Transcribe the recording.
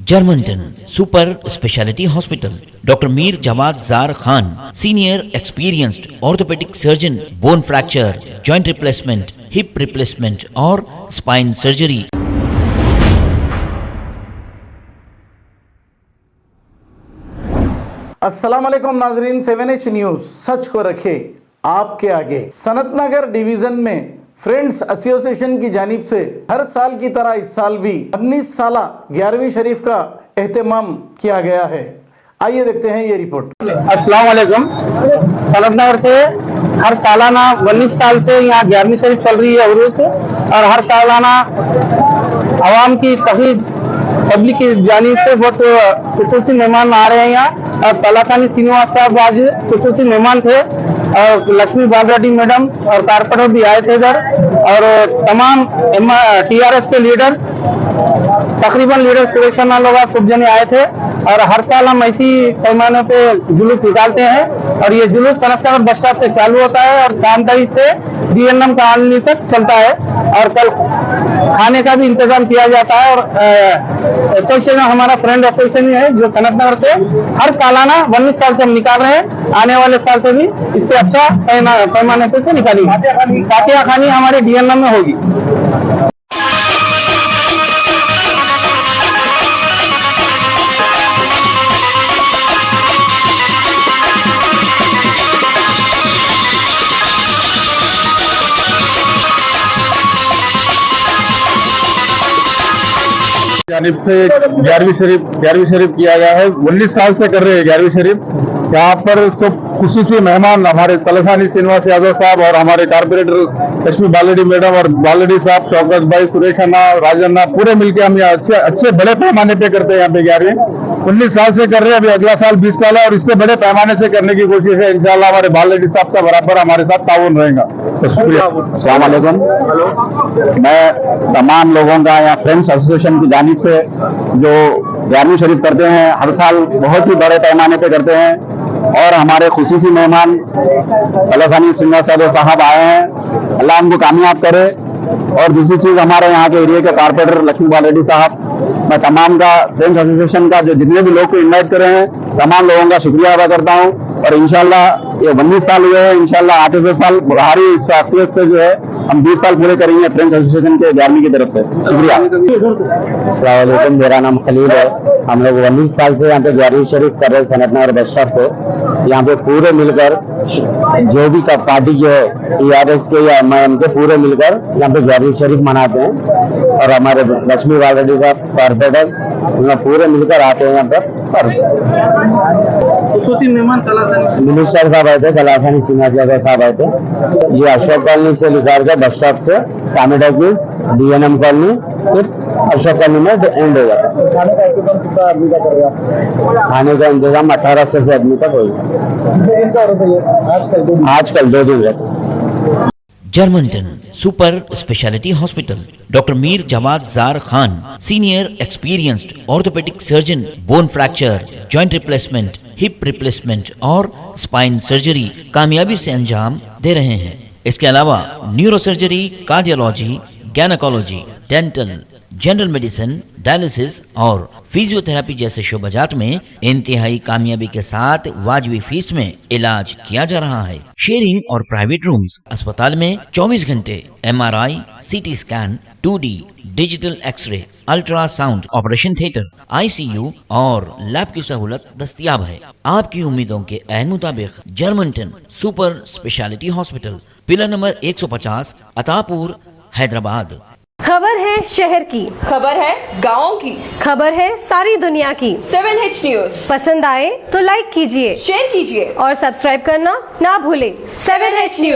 Germanton super speciality hospital, doctor Mir Jawad jar Khan, senior experienced orthopaedic surgeon, bone fracture, joint replacement, hip replacement और spine surgery. अस्सलाम वालेकुम नाजरीन, 7H news सच को रखे आपके आगे। सनतनगर डिवीजन में फ्रेंड्स एसोसिएशन की जानिब से हर साल की तरह इस साल भी 19 साला 11वीं शरीफ का एहतमाम किया गया है। आइए देखते हैं ये रिपोर्ट। अस्सलाम वालेकुम। सनतनगर से हर सालाना 19 साल से यहाँ 11वीं शरीफ चल रही है उर्दू से, और हर सालाना आवाम की पब्लिक की जानिब से बहुत खुसूसी मेहमान आ रहे हैं यहाँ। और तलाखानी श्रीनिवास साहब आज खुसूसी मेहमान थे, और लक्ष्मी बागराटी मैडम और कारपोरेटर भी आए थे इधर, और तमाम TRS के लीडर्स, तकरीबन लीडर सुरेश लोग सब जने आए थे। और हर साल हम ऐसी पैमाने पे जुलूस निकालते हैं, और ये जुलूस सनतनगर बस स्टॉप से चालू होता है और शाम तक से DNM कॉलोनी तक चलता है। और कल खाने का भी इंतजाम किया जाता है। और एसोसिएशन हमारा फ्रेंड एसोसिएशन है जो सनतनगर से हर सालाना 19 साल से हम निकाल रहे हैं। आने वाले साल से भी इससे अच्छा पैमाने पे से निकालेंगे। फातिहा खानी हमारे DNM में होगी। जानिब से 11वीं शरीफ किया गया है। 19 साल से कर रहे हैं 11वीं शरीफ। यहाँ पर सब खुसूसी मेहमान हमारे तलाखानी श्रीनिवास यादव साहब और हमारे कारपोरेटर लक्ष्मी बालेडी मैडम और बालेडी साहब, शौकत भाई, सुरेश अन्ना, राजन्ना, पूरे मिलकर हम यहाँ अच्छे बड़े पैमाने पे करते हैं। यहाँ पे 19 साल से कर रहे हैं। अभी अगला साल 20 साल है और इससे बड़े पैमाने से करने की कोशिश है। इंशाल्लाह हमारे बालेडी साहब का बराबर हमारे साथ ताउन रहेगा। तो शुक्रिया। अस्सलाम वालेकुम। मैं तमाम लोगों का यहाँ फ्रेंड्स एसोसिएशन की जानिब से जो 11वीं शरीफ करते हैं, हर साल बहुत ही बड़े पैमाने पे करते हैं। और हमारे खुसूसी मेहमान तलाखानी श्रीनिवास यादव साहब आए हैं, अल्लाह उनको कामयाब करे। और दूसरी चीज, हमारे यहाँ के एरिया के कारपोरेटर लक्ष्मी बालेडी साहब, मैं तमाम का फ्रेंड्स एसोसिएशन का जो जितने भी लोग को इन्वाइट करे हैं, तमाम लोगों का शुक्रिया अदा करता हूँ। और इंशाल्लाह ये 19 साल हुए हैं, इंशाल्लाह आते से साल भारी इस सक्सेस पे जो है हम 20 साल पूरे करेंगे फ्रेंड्स एसोसिएशन के 11वीं की तरफ से। शुक्रिया। अस्सलाम वालेकुम, मेरा नाम खलील है। हम लोग 19 साल से यहाँ पे 11वीं शरीफ कर रहे हैं सनतनगर बस स्टॉप पे। यहाँ पे पूरे मिलकर जो भी पार्टी के है, TRS के या MIM के, पूरे मिलकर यहाँ पे 11वीं शरीफ मनाते हैं। और हमारे लक्ष्मी बागराटी साहब कारपोरेटर पूरे मिलकर आते हैं यहाँ पर। मिनिस्टर साहब आए थे, तलाखानी श्रीनिवास यादव साहब आए थे। ये अशोक कॉलोनी से निकाल कर बस स्टॉप से सामिड ऑफिस DNM कॉलोनी, फिर अशोक कॉलोनी में एंड हो जाता है। खाने का इंतजाम 1800 आदमी तक होगा। आजकल 2 दिन रहते। जर्मनटन super speciality hospital, doctor Mir Jawad jar Khan, senior experienced orthopaedic surgeon, bone fracture, joint replacement, hip replacement और स्पाइन सर्जरी कामयाबी से अंजाम दे रहे हैं। इसके अलावा neuro surgery, cardiology, gynaecology, dental, general medicine, dialysis और फिजियोथेरेपी जैसे शोबाजात में इंतहाई कामयाबी के साथ वाजिबी फीस में इलाज किया जा रहा है। शेयरिंग और प्राइवेट रूम्स, अस्पताल में 24 घंटे MRI, CT scan, 2D digital x-ray, ultrasound, operation theatre, ICU और लैब की सहूलत दस्तयाब है। आपकी उम्मीदों के ऐन मुताबिक Germanten super speciality hospital, pillar number 150, Attapur, Hyderabad. खबर है शहर की, खबर है गाँव की, खबर है सारी दुनिया की। 7H न्यूज पसंद आए तो लाइक कीजिए, शेयर कीजिए और सब्सक्राइब करना ना भूलें। 7H news.